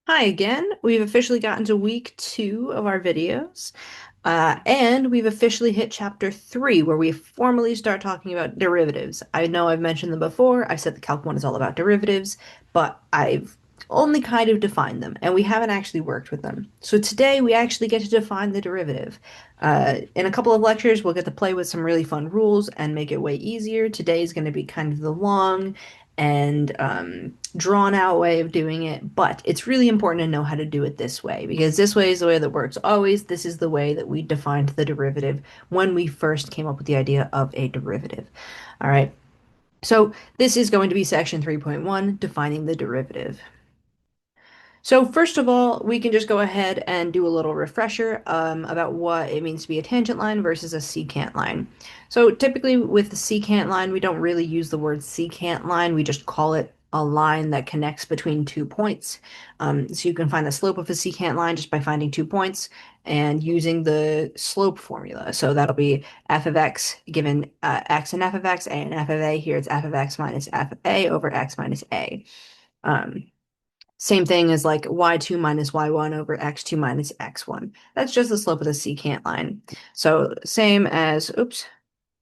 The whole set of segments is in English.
Hi again. We've officially gotten to week 2 of our videos, and we've officially hit chapter 3, where we formally start talking about derivatives. I know I've mentioned them before. I said the Calc 1 is all about derivatives, but I've only kind of defined them, and we haven't actually worked with them. So today we actually get to define the derivative. In a couple of lectures, we'll get to play with some really fun rules and make it way easier. Today is going to be kind of the long and drawn out way of doing it, but it's really important to know how to do it this way because this way is the way that works always. This is the way that we defined the derivative when we first came up with the idea of a derivative. All right, so this is going to be section 3.1, defining the derivative. So first of all, we can just go ahead and do a little refresher about what it means to be a tangent line versus a secant line. So typically with the secant line, we don't really use the word secant line. We just call it a line that connects between 2 points. So you can find the slope of a secant line just by finding 2 points and using the slope formula. So that'll be f of x given x and f of x, a and f of a. Here it's f of x minus f of a over x minus a. Um, Same thing as like y2 minus y1 over x2 minus x1. That's just the slope of the secant line. So same as, oops,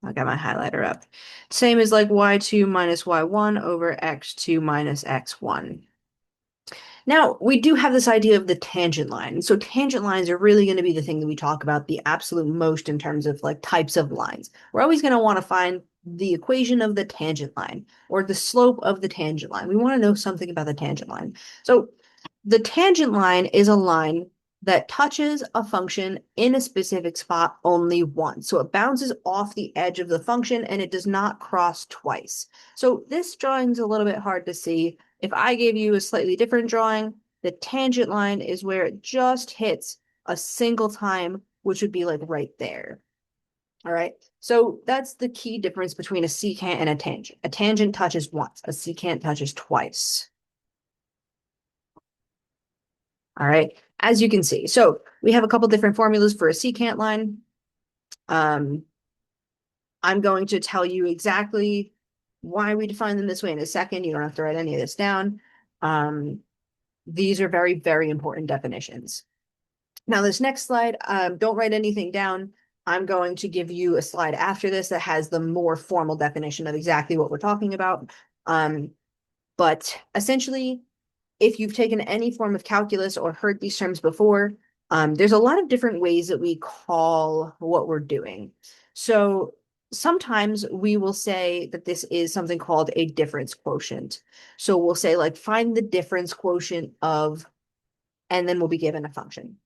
I got my highlighter up. Same as like y2 minus y1 over x2 minus x1. Now, we do have this idea of the tangent line. So tangent lines are really going to be the thing that we talk about the absolute most in terms of like types of lines. We're always going to want to find the equation of the tangent line or the slope of the tangent line. We want to know something about the tangent line. So the tangent line is a line that touches a function in a specific spot only once. So it bounces off the edge of the function and it does not cross twice. So this drawing is a little bit hard to see. If I gave you a slightly different drawing, the tangent line is where it just hits a single time, which would be like right there. All right. So that's the key difference between a secant and a tangent. A tangent touches once, a secant touches twice. All right, as you can see. So we have a couple different formulas for a secant line. Um, I'm going to tell you exactly why we define them this way in a second. You don't have to write any of this down. Um, these are very, very important definitions. Now, this next slide, don't write anything down. I'm going to give you a slide after this that has the more formal definition of exactly what we're talking about. But essentially, if you've taken any form of calculus or heard these terms before, there's a lot of different ways that we call what we're doing. So sometimes we will say that this is something called a difference quotient. So we'll say like find the difference quotient of, and then we'll be given a function.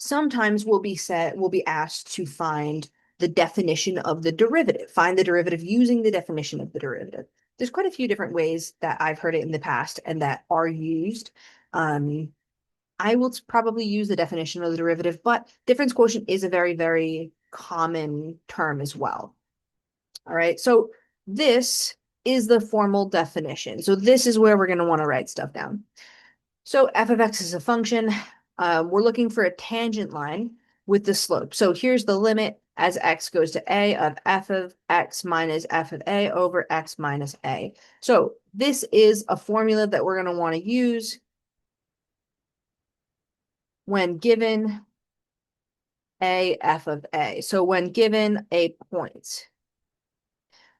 Sometimes we'll be asked to find the definition of the derivative, find the derivative using the definition of the derivative. There's quite a few different ways that I've heard it in the past and that are used. I will probably use the definition of the derivative, but difference quotient is a very, very common term as well. All right, so this is the formal definition. So this is where we're going to want to write stuff down. So f of x is a function. We're looking for a tangent line with the slope. So here's the limit as x goes to a of f of x minus f of a over x minus a. So this is a formula that we're going to want to use when given a f of a. So when given a point.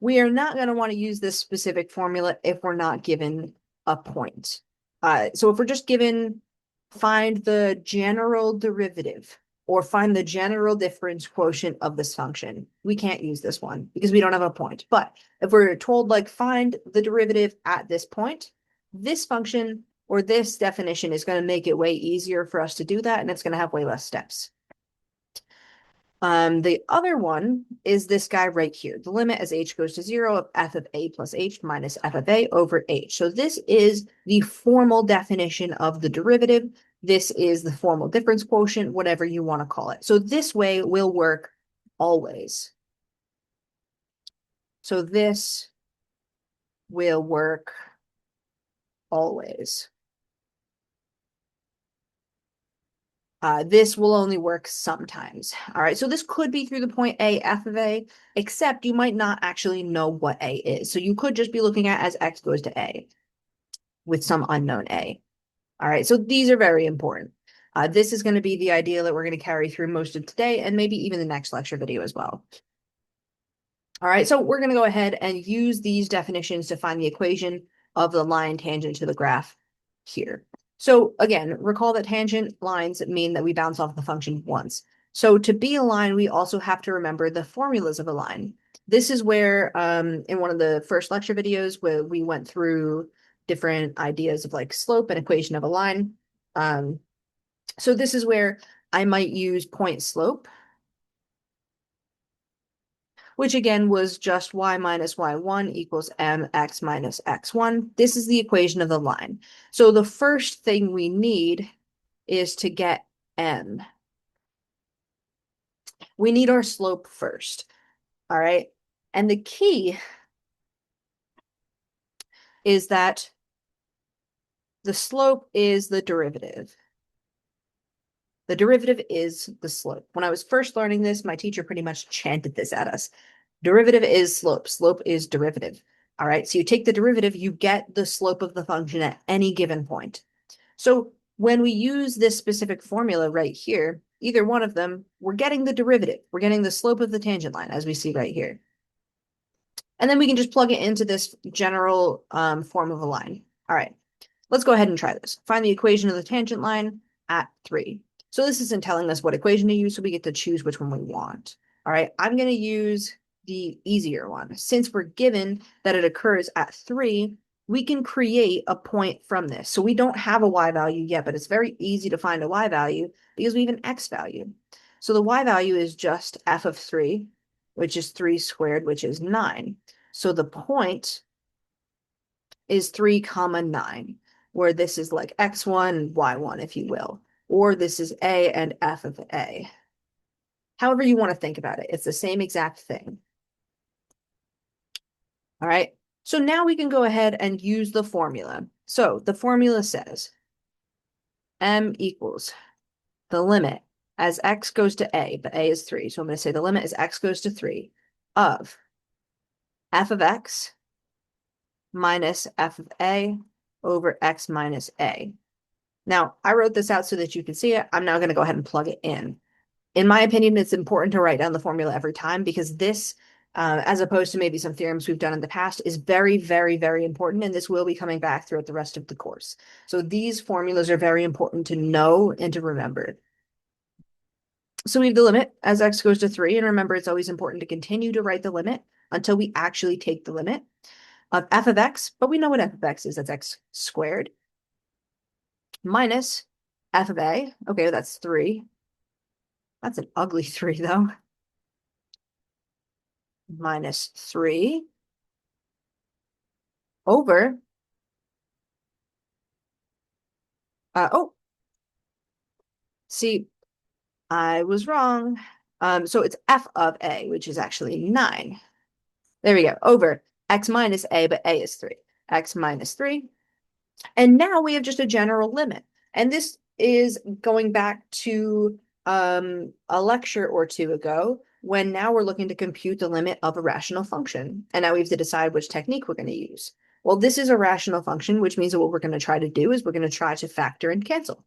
We are not going to want to use this specific formula if we're not given a point. So if we're just given find the general derivative or find the general difference quotient of this function, we can't use this one because we don't have a point. But if we're told like find the derivative at this point, this function or this definition is going to make it way easier for us to do that, and it's going to have way less steps. The other one is this guy right here. The limit as h goes to 0 of f of a plus h minus f of a over h. So this is the formal definition of the derivative. This is the formal difference quotient, whatever you want to call it. So this way will work always. So this will work always. This will only work sometimes. All right, so this could be through the point A, f of A, except you might not actually know what A is. So you could just be looking at as x goes to A with some unknown A. All right, so these are very important. This is going to be the idea that we're going to carry through most of today and maybe even the next lecture video as well. All right, so we're going to go ahead and use these definitions to find the equation of the line tangent to the graph here. So again, recall that tangent lines mean that we bounce off the function once. So to be a line, we also have to remember the formulas of a line. This is where in one of the first lecture videos where we went through different ideas of like slope and equation of a line. So this is where I might use point slope, which again was just y minus y1 equals mx minus x1. This is the equation of the line. So the first thing we need is to get m. We need our slope first, all right? And the key is that the slope is the derivative. The derivative is the slope. When I was first learning this, my teacher pretty much chanted this at us. Derivative is slope. Slope is derivative. All right, so you take the derivative, you get the slope of the function at any given point. So when we use this specific formula right here, either one of them, we're getting the derivative. We're getting the slope of the tangent line, as we see right here. And then we can just plug it into this general form of a line. All right, let's go ahead and try this. Find the equation of the tangent line at 3. So this isn't telling us what equation to use, so we get to choose which one we want. All right, I'm going to use the easier one. Since we're given that it occurs at 3, we can create a point from this. So we don't have a y value yet, but it's very easy to find a y value because we have an x value. So the y value is just f of 3, which is 3 squared, which is 9. So the point is 3 comma 9, where this is like x1 and y1, if you will, or this is a and f of a. However you want to think about it, it's the same exact thing. All right, so now we can go ahead and use the formula. So the formula says m equals the limit as x goes to a, but a is 3. So I'm going to say the limit as x goes to 3 of f of x minus f of a over x minus a. Now, I wrote this out so that you can see it. I'm now going to go ahead and plug it in. In my opinion, it's important to write down the formula every time because this, as opposed to maybe some theorems we've done in the past, is very, very, very important, and this will be coming back throughout the rest of the course. So these formulas are very important to know and to remember. So we have the limit as x goes to 3, and remember, it's always important to continue to write the limit until we actually take the limit of f of x, but we know what f of x is. That's x squared minus f of a. Okay, that's 3. That's an ugly 3, though. Minus 3 over, oh, see, I was wrong. So it's f of a, which is actually 9. There we go, over x minus a, but a is 3. X minus 3. And now we have just a general limit. And this is going back to a lecture or two ago, when now we're looking to compute the limit of a rational function. And now we have to decide which technique we're going to use. Well, this is a rational function, which means that what we're going to try to do is we're going to try to factor and cancel.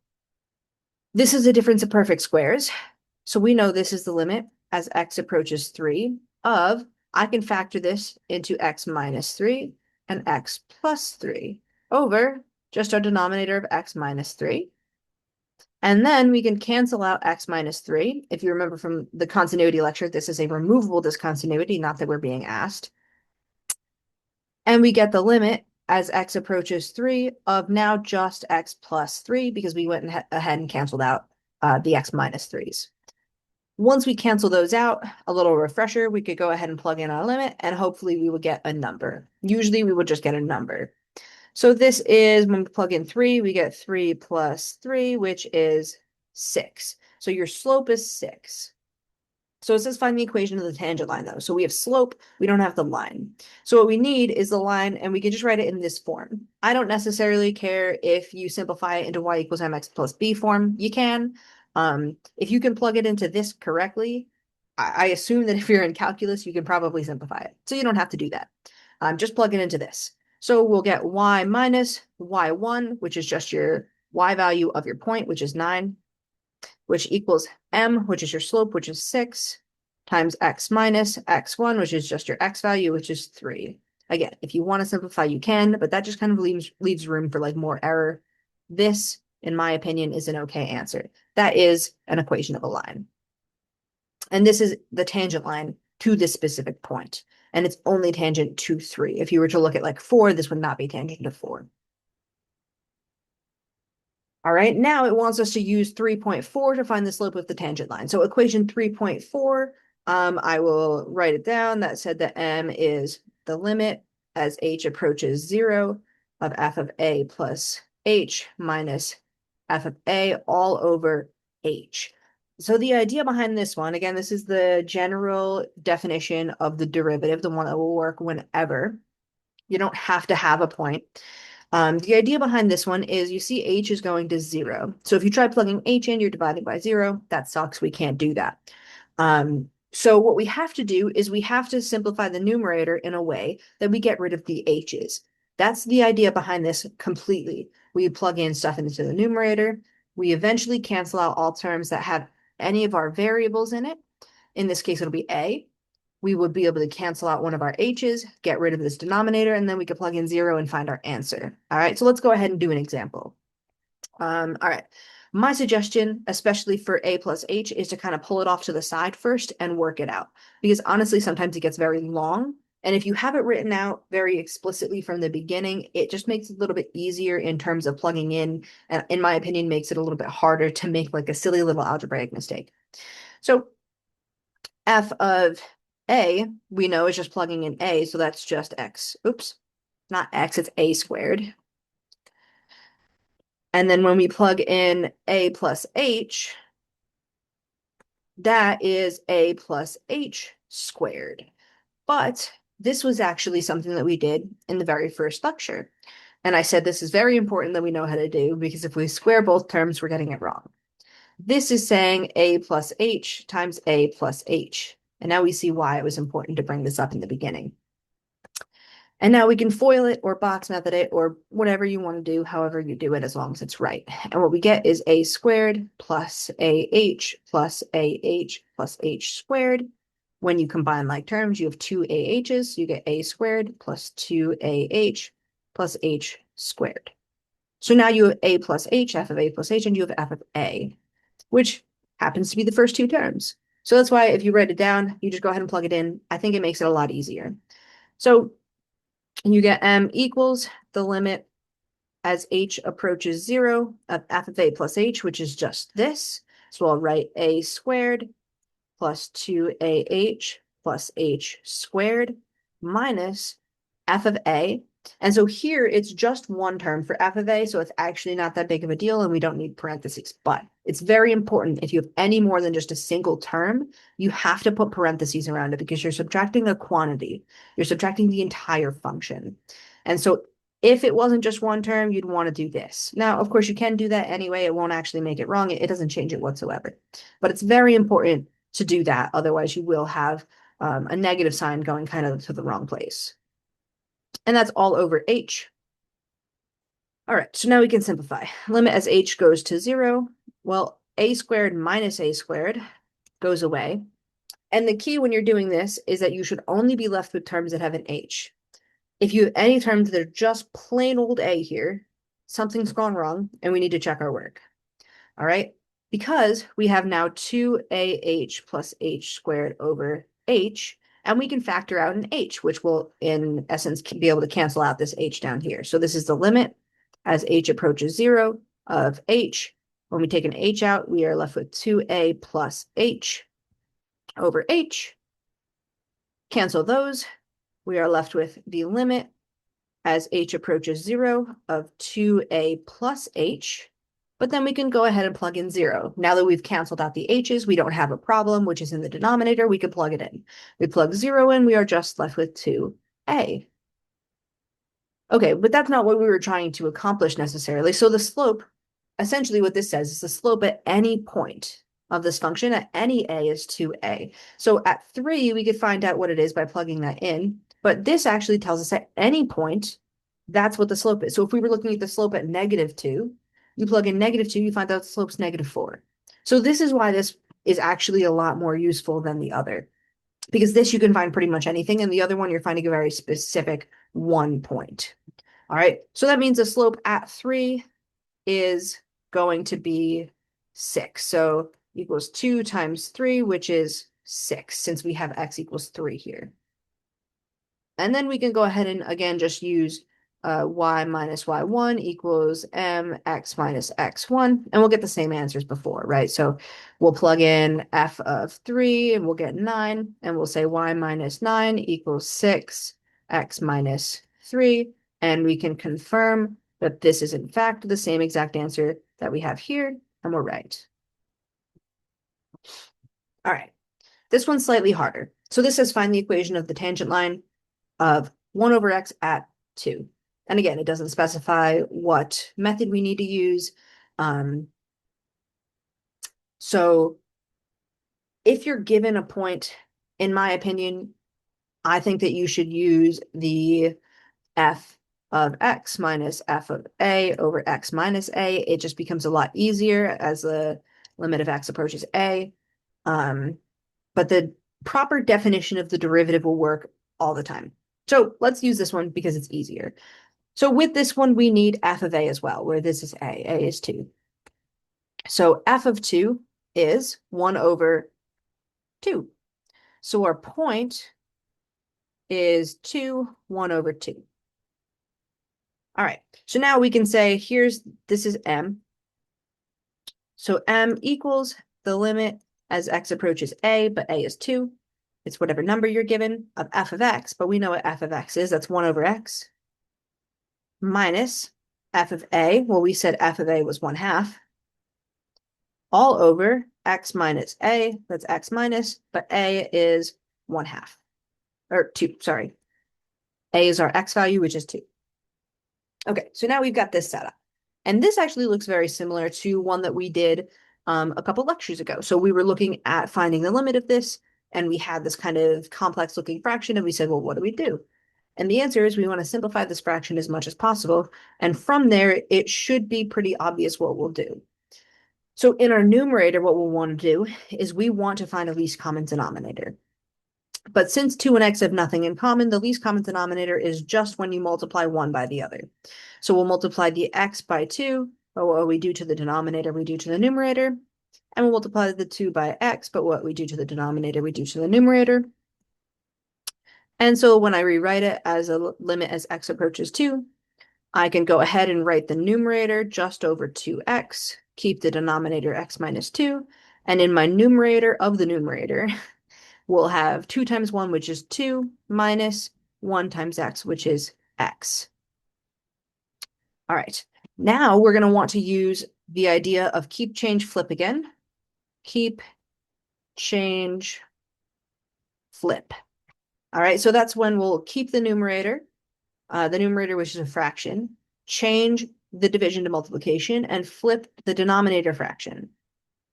This is a difference of perfect squares. So we know this is the limit as x approaches 3 of, I can factor this into x minus 3 and x plus 3 over just our denominator of x minus 3. And then we can cancel out x minus 3. If you remember from the continuity lecture, this is a removable discontinuity, not that we're being asked. And we get the limit as x approaches 3 of now just x plus 3 because we went ahead and canceled out the x minus 3s. Once we cancel those out, a little refresher, we could go ahead and plug in our limit and hopefully we would get a number. Usually we would just get a number. So this is, when we plug in 3, we get 3 plus 3, which is 6. So your slope is 6. So it says find the equation of the tangent line, though. So we have slope, we don't have the line. So what we need is the line, and we can just write it in this form. I don't necessarily care if you simplify it into y equals mx plus b form. You can. If you can plug it into this correctly, I assume that if you're in calculus, you can probably simplify it. So you don't have to do that. Just plug it into this. So we'll get y minus y1, which is just your y value of your point, which is 9, which equals m, which is your slope, which is 6, times x minus x1, which is just your x value, which is 3. Again, if you want to simplify, you can, but that just kind of leaves room for like more error. This, in my opinion, is an okay answer. That is an equation of a line. And this is the tangent line to this specific point. And it's only tangent to 3. If you were to look at like 4, this would not be tangent to 4. All right, now it wants us to use 3.4 to find the slope of the tangent line. So equation 3.4, I will write it down. That said that m is the limit as h approaches 0 of f of a plus h minus f of a all over h. So the idea behind this one, again, this is the general definition of the derivative, the one that will work whenever. You don't have to have a point. The idea behind this one is you see h is going to 0. So if you try plugging h in, you're dividing by 0. That sucks. We can't do that. So what we have to do is we have to simplify the numerator in a way that we get rid of the h's. That's the idea behind this completely. We plug in stuff into the numerator. We eventually cancel out all terms that have any of our variables in it. In this case, it'll be a. We would be able to cancel out one of our h's, get rid of this denominator, and then we could plug in 0 and find our answer. All right, so let's go ahead and do an example. All right, my suggestion, especially for a plus h, is to kind of pull it off to the side first and work it out. Because honestly, sometimes it gets very long. And if you have it written out very explicitly from the beginning, it just makes it a little bit easier in terms of plugging in, and in my opinion, makes it a little bit harder to make like a silly little algebraic mistake. So f of a, we know is just plugging in a, so that's just x. Oops, not x, it's a squared. And then when we plug in a plus h, that is a plus h squared. But this was actually something that we did in the very first lecture. And I said this is very important that we know how to do, because if we square both terms, we're getting it wrong. This is saying a plus h times a plus h. And now we see why it was important to bring this up in the beginning. And now we can FOIL it or box method it or whatever you want to do, however you do it, as long as it's right. And what we get is a squared plus ah plus ah plus h squared. When you combine like terms, you have two ah's, so you get a squared plus 2ah plus h squared. So now you have a plus h, f of a plus h, and you have f of a, which happens to be the first two terms. So that's why if you write it down, you just go ahead and plug it in. I think it makes it a lot easier. So you get m equals the limit as h approaches 0 of f of a plus h, which is just this. So I'll write a squared plus 2ah plus h squared minus f of a. And so here it's just one term for f of a, so it's actually not that big of a deal and we don't need parentheses. But it's very important, if you have any more than just a single term, you have to put parentheses around it because you're subtracting a quantity. You're subtracting the entire function. And so if it wasn't just one term, you'd want to do this. Now, of course, you can do that anyway. It won't actually make it wrong. It doesn't change it whatsoever. But it's very important to do that. Otherwise, you will have a negative sign going kind of to the wrong place. And that's all over h. All right, so now we can simplify. Limit as h goes to 0. Well, a squared minus a squared goes away. And the key when you're doing this is that you should only be left with terms that have an h. If you have any terms that are just plain old a here, something's gone wrong and we need to check our work. All right, because we have now 2ah plus h squared over h, and we can factor out an h, which will, in essence, be able to cancel out this h down here. So this is the limit as h approaches 0 of h. When we take an h out, we are left with 2a plus h over h. Cancel those. We are left with the limit as h approaches 0 of 2a plus h. But then we can go ahead and plug in 0. Now that we've canceled out the h's, we don't have a problem, which is in the denominator. We can plug it in. We plug 0 in, we are just left with 2a. Okay, but that's not what we were trying to accomplish necessarily. So the slope, essentially what this says is the slope at any point of this function at any a is 2a. So at 3, we could find out what it is by plugging that in. But this actually tells us at any point, that's what the slope is. So if we were looking at the slope at -2, You plug in -2, you find out the slope's -4. So this is why this is actually a lot more useful than the other, because this you can find pretty much anything, and the other one you're finding a very specific one point. All right, so that means the slope at 3 is going to be 6. So equals 2 times 3, which is 6, since we have x equals 3 here. And then we can go ahead and again just use y minus y1 equals mx minus x1, and we'll get the same answers before, right? So we'll plug in f of 3 and we'll get 9, and we'll say y minus 9 equals 6, x minus 3, and we can confirm that this is in fact the same exact answer that we have here, and we're right. All right, this one's slightly harder. So this says find the equation of the tangent line of 1 over x at 2. And again, it doesn't specify what method we need to use. So if you're given a point, in my opinion, I think that you should use the f of x minus f of a over x minus a. It just becomes a lot easier as the limit of x approaches a. But the proper definition of the derivative will work all the time. So let's use this one because it's easier. So with this one, we need f of a as well, where this is a is 2. So f of 2 is 1 over 2. So our point is 2, 1 over 2. All right, so now we can say this is m. So m equals the limit as x approaches a, but a is 2. It's whatever number you're given of f of x, but we know what f of x is. That's 1 over x. Minus f of a. Well, we said f of a was 1/2. All over x minus a. That's x minus, but a is 1/2. Or 2, sorry. A is our x value, which is 2. Okay, so now we've got this set up. And this actually looks very similar to one that we did a couple lectures ago. So we were looking at finding the limit of this, and we had this kind of complex looking fraction, and we said, well, what do we do? And the answer is we want to simplify this fraction as much as possible. And from there, it should be pretty obvious what we'll do. So in our numerator, what we'll want to do is we want to find a least common denominator. But since 2 and x have nothing in common, the least common denominator is just when you multiply one by the other. So we'll multiply the x by 2, but what we do to the denominator, we do to the numerator. And we'll multiply the 2 by x, but what we do to the denominator, we do to the numerator. And so when I rewrite it as a limit as x approaches 2, I can go ahead and write the numerator just over 2x, keep the denominator x minus 2, and in my numerator of the numerator, we'll have 2 times 1, which is 2, minus 1 times x, which is x. All right, now we're going to want to use the idea of keep, change, flip again. Keep, change, flip. All right, so that's when we'll keep the numerator, which is a fraction, change the division to multiplication, and flip the denominator fraction.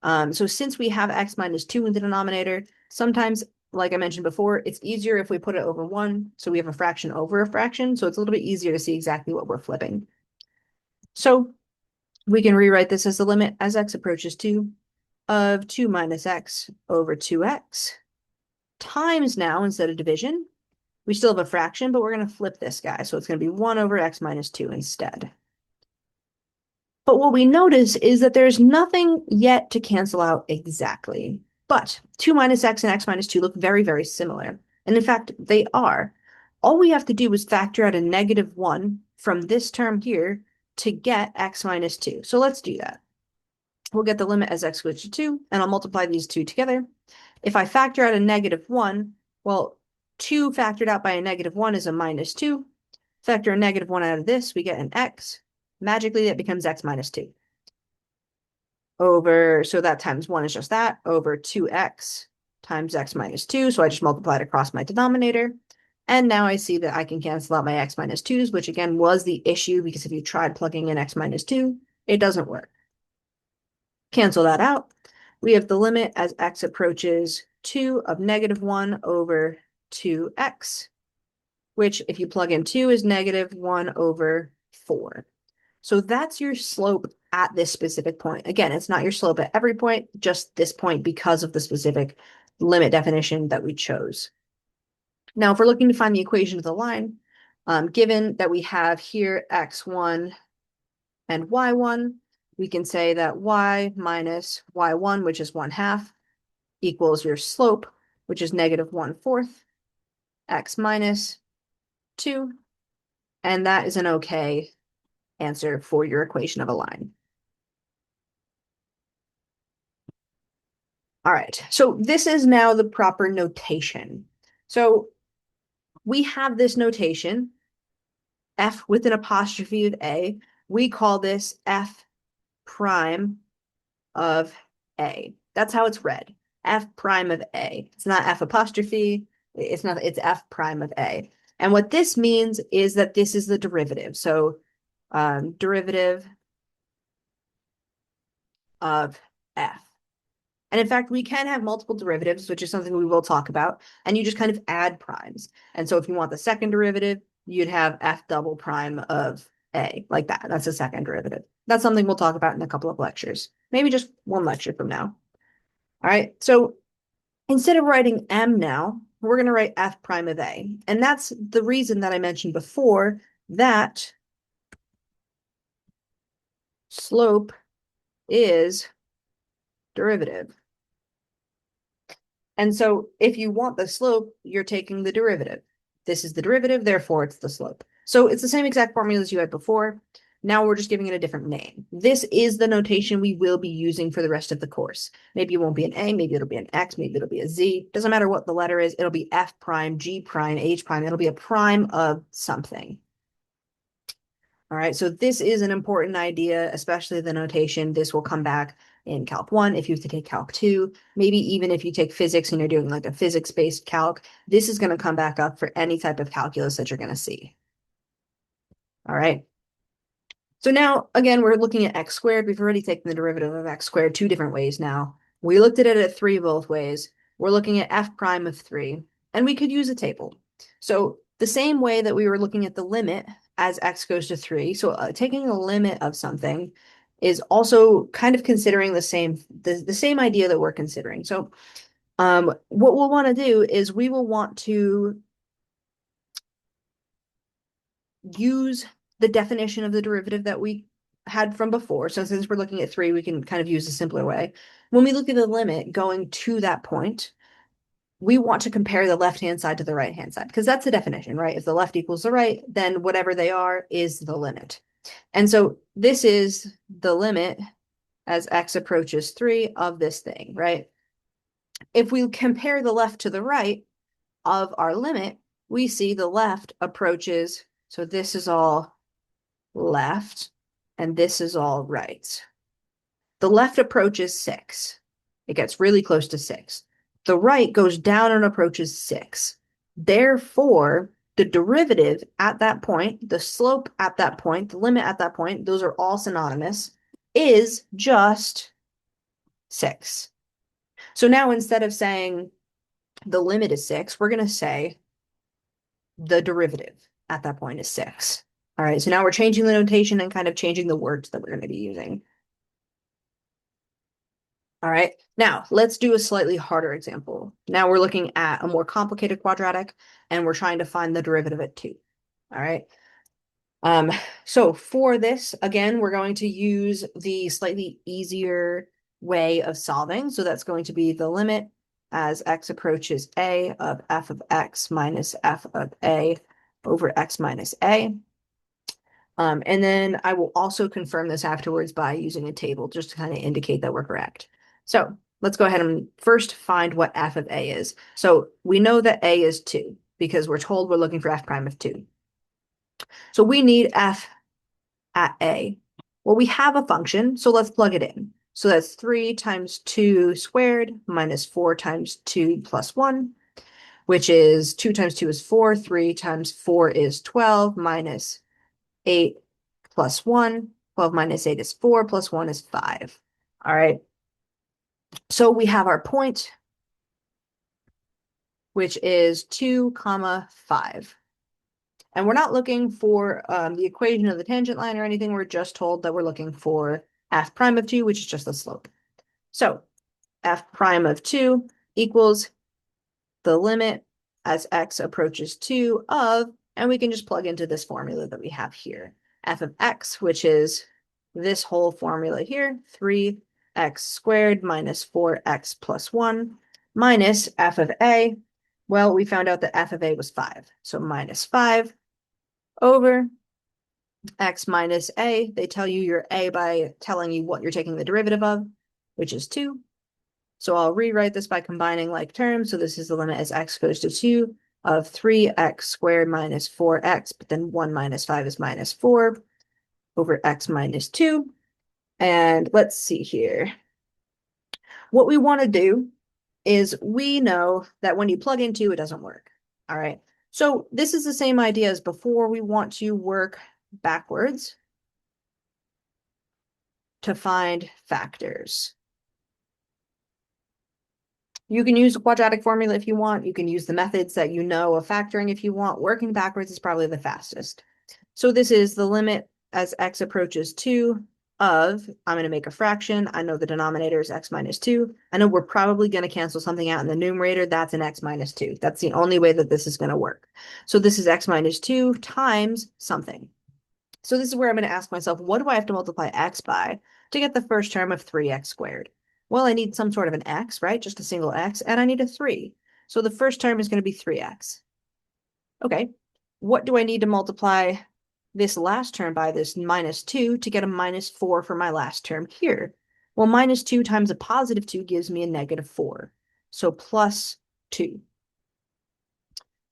So since we have x minus 2 in the denominator, sometimes, like I mentioned before, it's easier if we put it over 1, so we have a fraction over a fraction, so it's a little bit easier to see exactly what we're flipping. So we can rewrite this as the limit as x approaches 2 of 2 minus x over 2x times, now instead of division, we still have a fraction, but we're going to flip this guy. So it's going to be 1 over x minus 2 instead. But what we notice is that there's nothing yet to cancel out exactly. But 2 minus x and x minus 2 look very, very similar. And in fact, they are. All we have to do is factor out a -1 from this term here to get x minus 2. So let's do that. We'll get the limit as x goes to 2, and I'll multiply these two together. If I factor out a -1, well, 2 factored out by a -1 is a -2. Factor a -1 out of this, we get an x. Magically, that becomes x minus 2. So that times 1 is just that, over 2x times x minus 2. So I just multiplied across my denominator. And now I see that I can cancel out my x minus 2's, which again was the issue, because if you tried plugging in x minus 2, it doesn't work. Cancel that out. We have the limit as x approaches 2 of -1 over 2x, which if you plug in 2 is -1 over 4. So that's your slope at this specific point. Again, it's not your slope at every point, just this point because of the specific limit definition that we chose. Now, if we're looking to find the equation of the line, given that we have here x1 and y1, we can say that y minus y1, which is 1/2, equals your slope, which is -1/4, x minus 2, and that is an okay answer for your equation of a line. All right, so this is now the proper notation. So we have this notation, f with an apostrophe of a. We call this f prime of a. That's how it's read, f prime of a. It's not f apostrophe, it's not, it's f prime of a. And what this means is that this is the derivative. So derivative of f. And in fact, we can have multiple derivatives, which is something we will talk about, and you just kind of add primes. And so if you want the second derivative, you'd have f double prime of a, like that. That's a second derivative. That's something we'll talk about in a couple of lectures, maybe just one lecture from now. All right, so instead of writing m now, we're going to write f prime of a. And that's the reason that I mentioned before that slope is derivative. And so if you want the slope, you're taking the derivative. This is the derivative, therefore it's the slope. So it's the same exact formulas you had before. Now we're just giving it a different name. This is the notation we will be using for the rest of the course. Maybe it won't be an A, maybe it'll be an X, maybe it'll be a Z. Doesn't matter what the letter is, it'll be F prime, G prime, H prime. It'll be a prime of something. All right, so this is an important idea, especially the notation. This will come back in Calc 1 if you have to take Calc 2, maybe even if you take physics and you're doing like a physics-based calc, this is going to come back up for any type of calculus that you're going to see. All right. So now, again, we're looking at x squared. We've already taken the derivative of x squared two different ways now. We looked at it at 3 both ways. We're looking at f prime of 3, and we could use a table. So the same way that we were looking at the limit as x goes to 3, so taking a limit of something is also kind of considering the same idea that we're considering. So what we'll want to do is we will want to use the definition of the derivative that we had from before. So since we're looking at 3, we can kind of use a simpler way. When we look at the limit going to that point, we want to compare the left-hand side to the right-hand side because that's the definition, right? If the left equals the right, then whatever they are is the limit. And so this is the limit as x approaches 3 of this thing, right? If we compare the left to the right of our limit, we see the left approaches, so this is all left, and this is all right. The left approaches 6. It gets really close to 6. The right goes down and approaches 6. Therefore, the derivative at that point, the slope at that point, the limit at that point, those are all synonymous, is just 6. So now instead of saying the limit is 6, we're going to say the derivative at that point is 6. All right, so now we're changing the notation and kind of changing the words that we're going to be using. All right, now let's do a slightly harder example. Now we're looking at a more complicated quadratic, and we're trying to find the derivative at 2. All right. So for this, again, we're going to use the slightly easier way of solving. So that's going to be the limit as x approaches a of f of x minus f of a over x minus a. And then I will also confirm this afterwards by using a table just to kind of indicate that we're correct. So let's go ahead and first find what f of a is. So we know that a is 2 because we're told we're looking for f prime of 2. So we need f at a. Well, we have a function, so let's plug it in. So that's 3 times 2 squared minus 4 times 2 plus 1, which is 2 times 2 is 4, 3 times 4 is 12, minus 8 plus 1. 12 minus 8 is 4, plus 1 is 5. All right. So we have our point, which is 2, 5. And we're not looking for the equation of the tangent line or anything. We're just told that we're looking for f prime of 2, which is just the slope. So f prime of 2 equals the limit as x approaches 2 of, and we can just plug into this formula that we have here. F of x, which is this whole formula here, 3x squared minus 4x plus 1, minus f of a. Well, we found out that f of a was 5. So minus 5 over x minus a. They tell you your a by telling you what you're taking the derivative of, which is 2. So I'll rewrite this by combining like terms. So this is the limit as x goes to 2 of 3x squared minus 4x, but then 1 minus 5 is minus 4 over x minus 2. And let's see here. What we want to do is we know that when you plug in 2, it doesn't work. All right. So this is the same idea as before. We want to work backwards to find factors. You can use a quadratic formula if you want. You can use the methods that you know of factoring if you want. Working backwards is probably the fastest. So this is the limit as x approaches 2 of, I'm going to make a fraction. I know the denominator is x minus 2. I know we're probably going to cancel something out in the numerator. That's an x minus 2. That's the only way that this is going to work. So this is x minus 2 times something. So this is where I'm going to ask myself, what do I have to multiply x by to get the first term of 3x squared? Well, I need some sort of an x, right? Just a single x, and I need a 3. So the first term is going to be 3x. Okay, what do I need to multiply this last term by, this minus 2, to get a minus 4 for my last term here? Well, minus 2 times a positive 2 gives me a negative 4. So plus 2.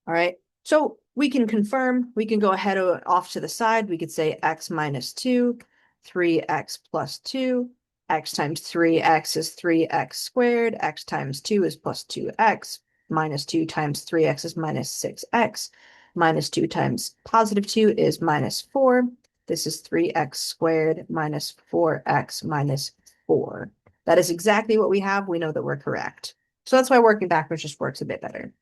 All right, so we can confirm, we can go ahead off to the side. We could say x minus 2, 3x plus 2, x times 3x is 3x squared, x times 2 is plus 2x, minus 2 times 3x is minus 6x, minus 2 times positive 2 is minus 4. This is 3x squared minus 4x minus 4. That is exactly what we have. We know that we're correct. So that's why working backwards just works a bit better.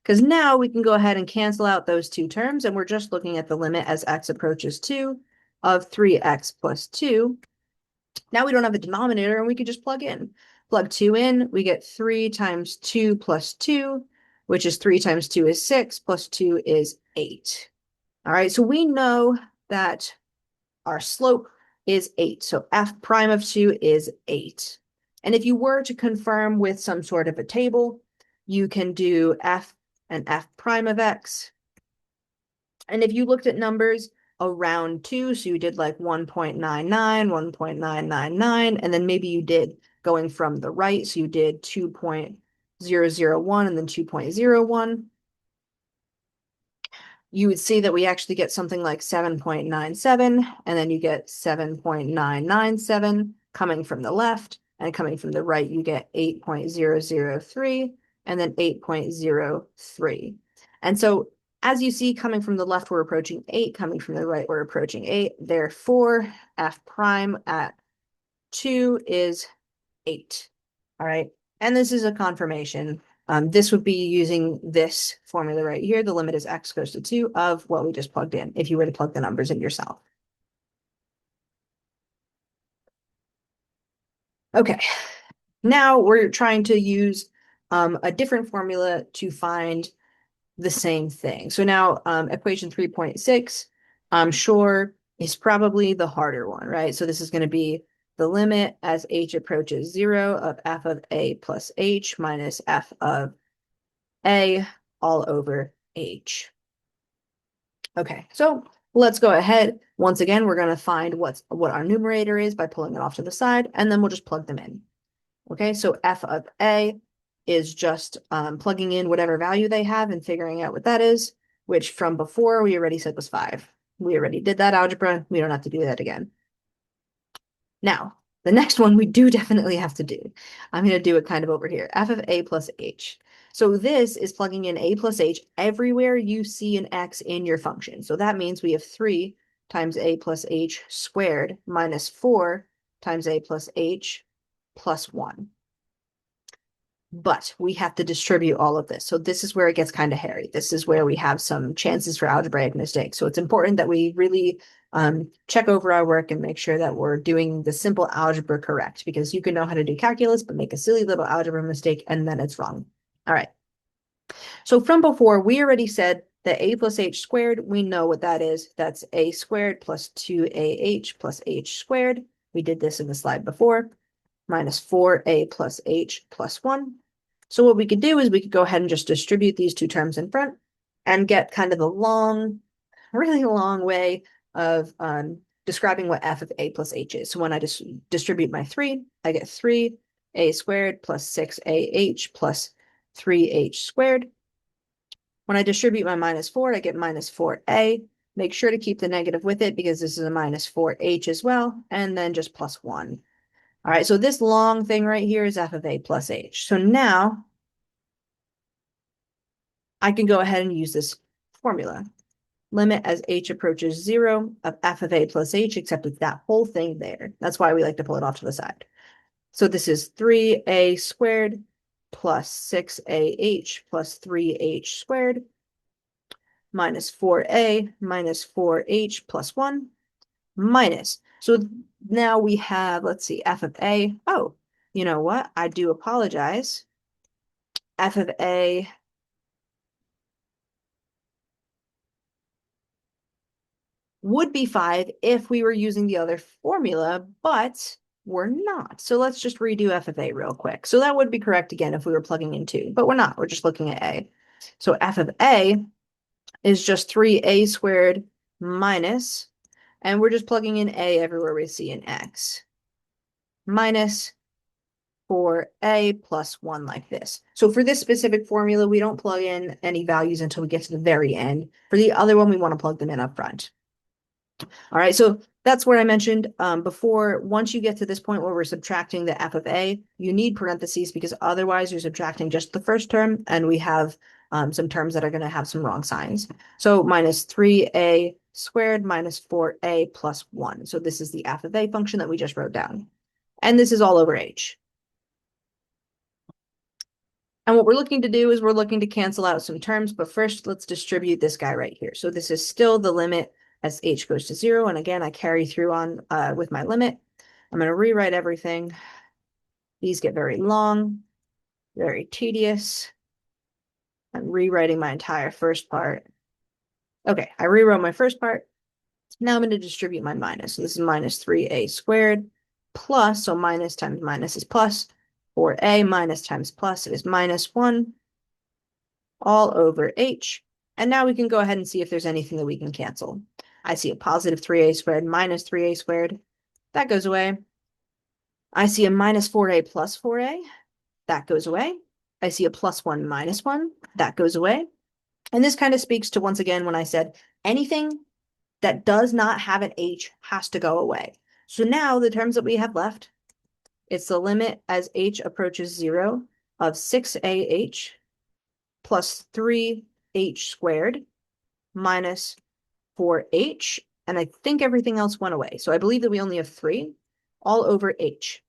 Because now we can go ahead and cancel out those two terms, and we're just looking at the limit as x approaches 2 of 3x plus 2. Now we don't have a denominator, and we can just plug in. Plug 2 in, we get 3 times 2 plus 2, which is 3 times 2 is 6, plus 2 is 8. All right, so we know that our slope is 8. So f prime of 2 is 8. And if you were to confirm with some sort of a table, you can do f and f prime of x. And if you looked at numbers around 2, so you did like 1.99, 1.999, and then maybe you did going from the right, so you did 2.001 and then 2.01, you would see that we actually get something like 7.97, and then you get 7.997 coming from the left, and coming from the right, you get 8.003, and then 8.03. And so as you see, coming from the left, we're approaching 8, coming from the right, we're approaching 8. Therefore, f prime at 2 is 8. All right, and this is a confirmation. This would be using this formula right here. The limit as x goes to 2 of what we just plugged in, if you were to plug the numbers in yourself. Okay, now we're trying to use a different formula to find the same thing. So now equation 3.6, I'm sure, is probably the harder one, right? So this is going to be the limit as h approaches 0 of f of a plus h minus f of a all over h. Okay, so let's go ahead. Once again, we're going to find what our numerator is by pulling it off to the side, and then we'll just plug them in. Okay, so f of a is just plugging in whatever value they have and figuring out what that is, which from before we already said was 5. We already did that algebra. We don't have to do that again. Now, the next one we do definitely have to do. I'm going to do it kind of over here. F of a plus h. So this is plugging in a plus h everywhere you see an x in your function. So that means we have 3 times a plus h squared minus 4 times a plus h plus 1. but we have to distribute all of this. So this is where it gets kind of hairy. This is where we have some chances for algebraic mistakes. So it's important that we really check over our work and make sure that we're doing the simple algebra correct, because you can know how to do calculus, but make a silly little algebra mistake and then it's wrong. All right. So from before, we already said that a plus h squared, we know what that is. That's a squared plus 2ah plus h squared. We did this in the slide before, minus 4a plus h plus 1. So what we could do is we could go ahead and just distribute these two terms in front and get kind of the long, really long way of describing what f of a plus h is. So when I just distribute my 3, I get 3a squared plus 6ah plus 3h squared. When I distribute my minus 4, I get minus 4a. Make sure to keep the negative with it because this is a minus 4h as well, and then just plus 1. All right, so this long thing right here is f of a plus h. So now I can go ahead and use this formula. Limit as h approaches 0 of f of a plus h, except it's that whole thing there. That's why we like to pull it off to the side. So this is 3a squared plus 6ah plus 3h squared minus 4a minus 4h plus 1 minus. So now we have, let's see, f of a. Oh, you know what? I do apologize. F of a would be 5 if we were using the other formula, but we're not. So let's just redo f of a real quick. So that would be correct again if we were plugging in 2, but we're not. We're just looking at a. So f of a is just 3a squared minus, and we're just plugging in a everywhere we see an x, minus 4a plus 1 like this. So for this specific formula, we don't plug in any values until we get to the very end. For the other one, we want to plug them in up front. All right, so that's where I mentioned before, once you get to this point where we're subtracting the f of a, you need parentheses because otherwise you're subtracting just the first term, and we have some terms that are going to have some wrong signs. So minus 3a squared minus 4a plus 1. So this is the f of a function that we just wrote down. And this is all over h. And what we're looking to do is we're looking to cancel out some terms, but first let's distribute this guy right here. So this is still the limit as h goes to 0. And again, I carry through on with my limit. I'm going to rewrite everything. These get very long, very tedious. I'm rewriting my entire first part. Okay, I rewrote my first part. Now I'm going to distribute my minus. So this is minus 3a squared plus, so minus times minus is plus, 4a minus times plus is minus 1 all over h. And now we can go ahead and see if there's anything that we can cancel. I see a positive 3a squared minus 3a squared. That goes away. I see a minus 4a plus 4a. That goes away. I see a plus 1 minus 1. That goes away. And this kind of speaks to, once again, when I said anything that does not have an h has to go away. So now the terms that we have left, it's the limit as h approaches 0 of 6ah plus 3h squared minus 4h, and I think everything else went away. So I believe that we only have 3 all over h.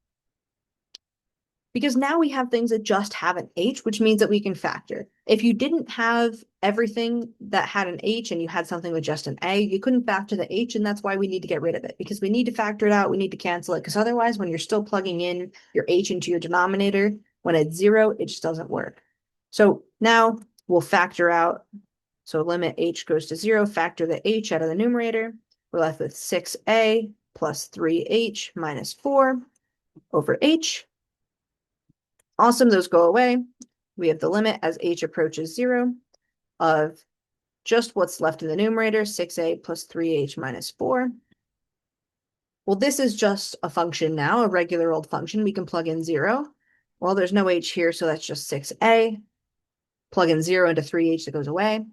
Because now we have things that just have an h, which means that we can factor. If you didn't have everything that had an h and you had something with just an a, you couldn't factor the h, and that's why we need to get rid of it, because we need to factor it out, we need to cancel it, because otherwise when you're still plugging in your h into your denominator, when it's 0, it just doesn't work. So now we'll factor out. So limit h goes to 0, factor the h out of the numerator. We're left with 6a plus 3h minus 4 over h. Awesome, those go away. We have the limit as h approaches 0 of just what's left in the numerator, 6a plus 3h minus 4. Well, this is just a function now, a regular old function. We can plug in 0. Well, there's no h here, so that's just 6a. Plug in 0 into 3h that goes away,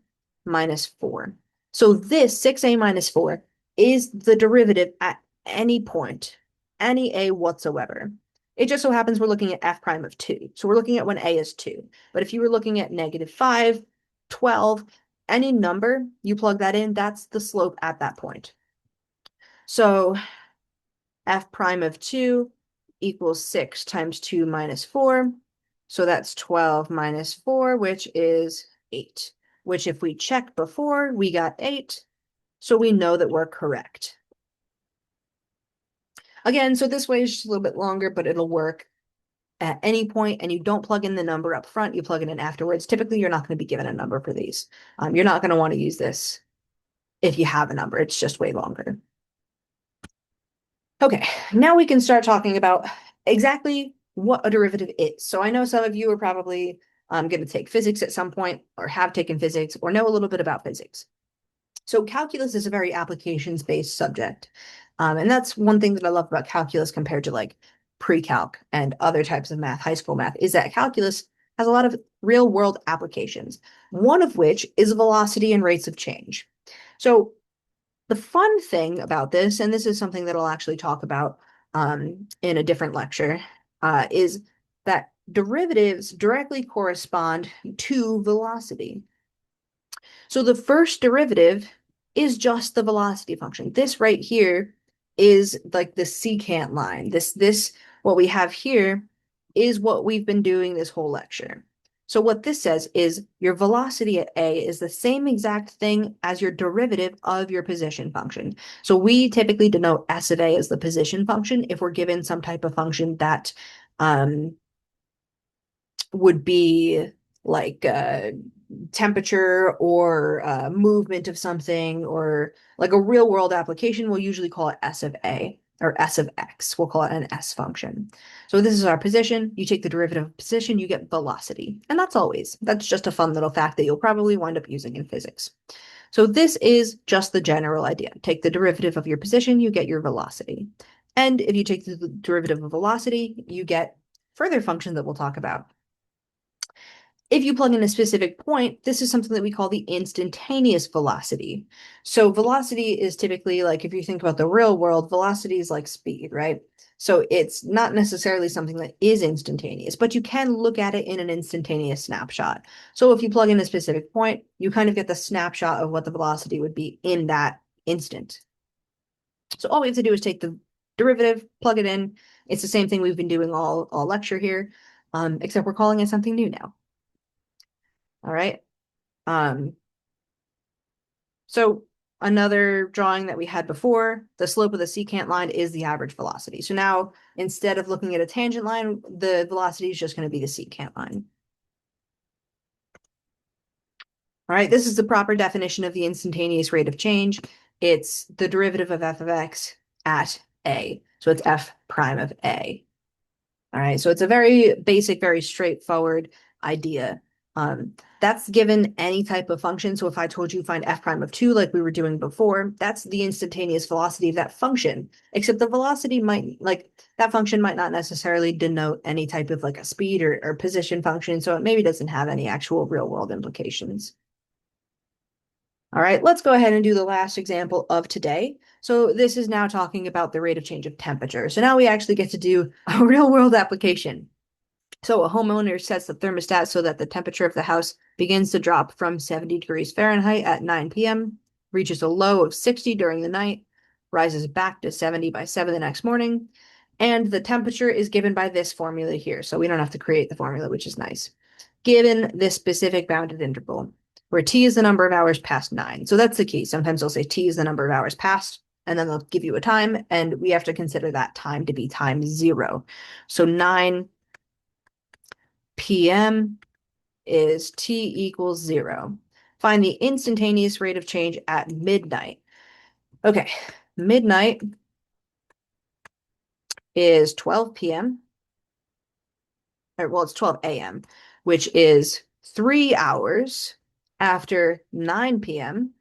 minus 4. So this 6a minus 4 is the derivative at any point, any a whatsoever. It just so happens we're looking at f prime of 2. So we're looking at when a is 2. But if you were looking at -5, 12, any number, you plug that in, that's the slope at that point. So f prime of 2 equals 6 times 2 minus 4. So that's 12 minus 4, which is 8, which if we checked before, we got 8. So we know that we're correct. Again, so this way is just a little bit longer, but it'll work at any point, and you don't plug in the number up front, you plug it in afterwards. Typically, you're not going to be given a number for these. You're not going to want to use this if you have a number. It's just way longer. Okay, now we can start talking about exactly what a derivative is. So I know some of you are probably going to take physics at some point, or have taken physics, or know a little bit about physics. So calculus is a very applications-based subject. And that's one thing that I love about calculus compared to like pre-calc and other types of math, high school math, is that calculus has a lot of real-world applications, one of which is velocity and rates of change. So the fun thing about this, and this is something that I'll actually talk about in a different lecture, is that derivatives directly correspond to velocity. So the first derivative is just the velocity function. This right here is like the secant line. This what we have here is what we've been doing this whole lecture. So what this says is your velocity at A is the same exact thing as your derivative of your position function. So we typically denote S of A as the position function if we're given some type of function that would be like temperature or movement of something, or like a real world application, we'll usually call it S of A or S of X. We'll call it an S function. So this is our position. You take the derivative of position, you get velocity. And that's just a fun little fact that you'll probably wind up using in physics. So this is just the general idea. Take the derivative of your position, you get your velocity. And if you take the derivative of velocity, you get further function that we'll talk about. If you plug in a specific point, this is something that we call the instantaneous velocity. So velocity is typically like, if you think about the real world, velocity is like speed, right? So it's not necessarily something that is instantaneous, but you can look at it in an instantaneous snapshot. So if you plug in a specific point, you kind of get the snapshot of what the velocity would be in that instant. So all we have to do is take the derivative, plug it in. It's the same thing we've been doing all lecture here, except we're calling it something new now. All right. So another drawing that we had before, the slope of the secant line is the average velocity. So now instead of looking at a tangent line, the velocity is just going to be the secant line. All right, this is the proper definition of the instantaneous rate of change. It's the derivative of f of x at a. So it's f prime of a. All right, so it's a very basic, very straightforward idea. That's given any type of function. So if I told you find f prime of 2 like we were doing before, that's the instantaneous velocity of that function, except the velocity might, like that function might not necessarily denote any type of like a speed or position function, so it maybe doesn't have any actual real world implications. All right, let's go ahead and do the last example of today. So this is now talking about the rate of change of temperature. So now we actually get to do a real world application. So a homeowner sets the thermostat so that the temperature of the house begins to drop from 70 degrees Fahrenheit at 9 p.m., reaches a low of 60 during the night, rises back to 70 by 7 the next morning, and the temperature is given by this formula here. So we don't have to create the formula, which is nice. Given this specific bounded interval, where t is the number of hours past 9. So that's the key. Sometimes they'll say t is the number of hours past, and then they'll give you a time, and we have to consider that time to be time 0. So 9 p.m. is t equals 0. Find the instantaneous rate of change at midnight. Okay, midnight is 12 p.m. Or, well, it's 12 a.m., which is 3 hours after 9 p.m.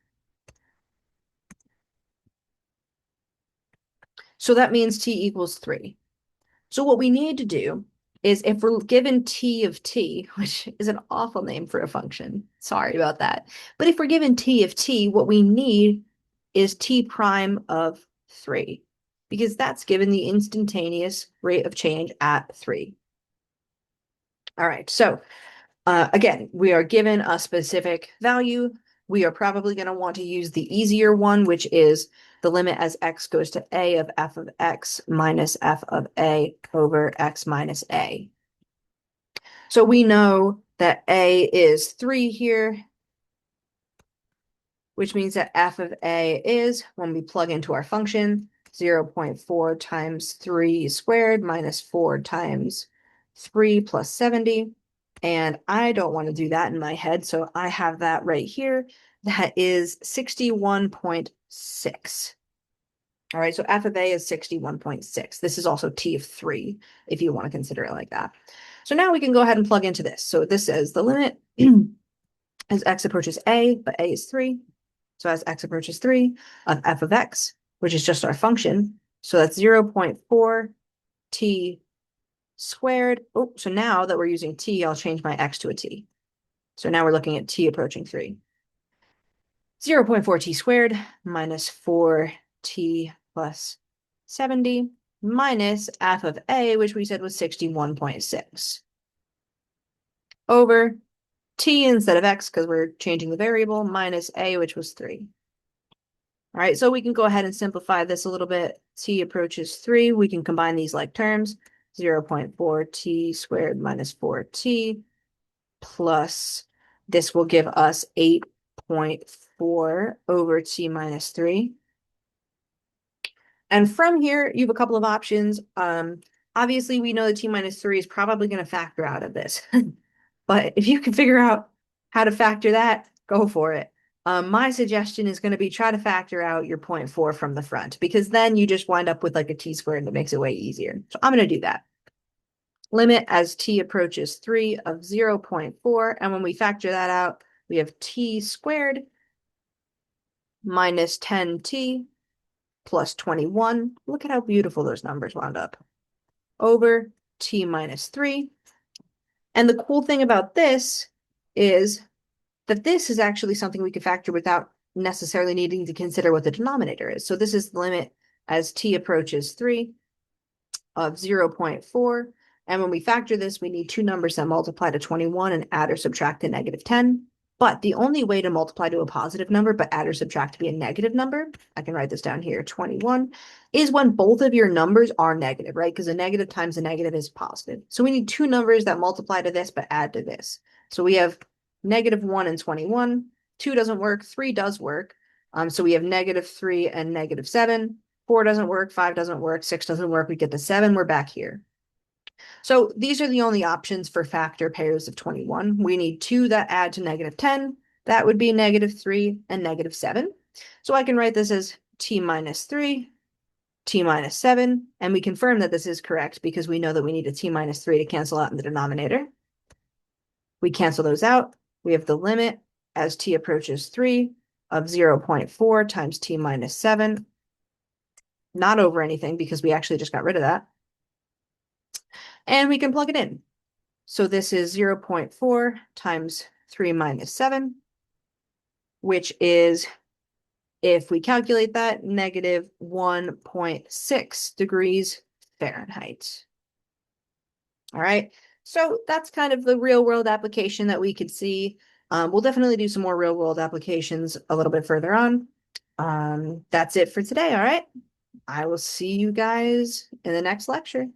So that means t equals 3. So what we need to do is, if we're given t of t, which is an awful name for a function, sorry about that, but if we're given t of t, what we need is t prime of 3, because that's given the instantaneous rate of change at 3. All right, so again, we are given a specific value. We are probably going to want to use the easier one, which is the limit as x goes to a of f of x minus f of a over x minus a. So we know that A is 3 here, which means that f of A is, when we plug into our function, 0.4 times 3 squared minus 4 times 3 plus 70. And I don't want to do that in my head, so I have that right here. That is 61.6. All right, so f of A is 61.6. This is also t of 3, if you want to consider it like that. So now we can go ahead and plug into this. So this says the limit as x approaches A, but A is 3. So as x approaches 3 of f of x, which is just our function. So that's 0.4 t squared. Oh, so now that we're using t, I'll change my x to a t. So now we're looking at t approaching 3. 0.4 t squared minus 4t plus 70 minus f of A, which we said was 61.6, over t instead of x, because we're changing the variable, minus A, which was 3. All right, so we can go ahead and simplify this a little bit. T approaches 3. We can combine these like terms. 0.4 t squared minus 4t plus, this will give us 8.4 over t minus 3. And from here, you have a couple of options. Obviously, we know that t minus 3 is probably going to factor out of this. But if you can figure out how to factor that, go for it. My suggestion is going to be try to factor out your 0.4 from the front, because then you just wind up with like a t squared and it makes it way easier. So I'm going to do that. Limit as t approaches 3 of 0.4. And when we factor that out, we have t squared minus 10t plus 21. Look at how beautiful those numbers wound up. Over t minus 3. And the cool thing about this is that this is actually something we could factor without necessarily needing to consider what the denominator is. So this is the limit as t approaches 3 of 0.4. And when we factor this, we need two numbers that multiply to 21 and add or subtract to -10. But the only way to multiply to a positive number, but add or subtract to be a negative number, I can write this down here, 21, is when both of your numbers are negative, right? Because a negative times a negative is positive. So we need two numbers that multiply to this, but add to this. So we have -1 and 21. 2 doesn't work. 3 does work. So we have -3 and -7. 4 doesn't work. 5 doesn't work. 6 doesn't work. We get to 7. We're back here. So these are the only options for factor pairs of 21. We need two that add to -10. That would be -3 and -7. So I can write this as t minus 3, t minus 7, and we confirm that this is correct because we know that we need a t minus 3 to cancel out in the denominator. We cancel those out. We have the limit as t approaches 3 of 0.4 times t minus 7. Not over anything because we actually just got rid of that. And we can plug it in. So this is 0.4 times 3 minus 7, which is, if we calculate that, -1.6 degrees Fahrenheit. All right, so that's kind of the real world application that we could see. We'll definitely do some more real world applications a little bit further on. That's it for today, all right? I will see you guys in the next lecture.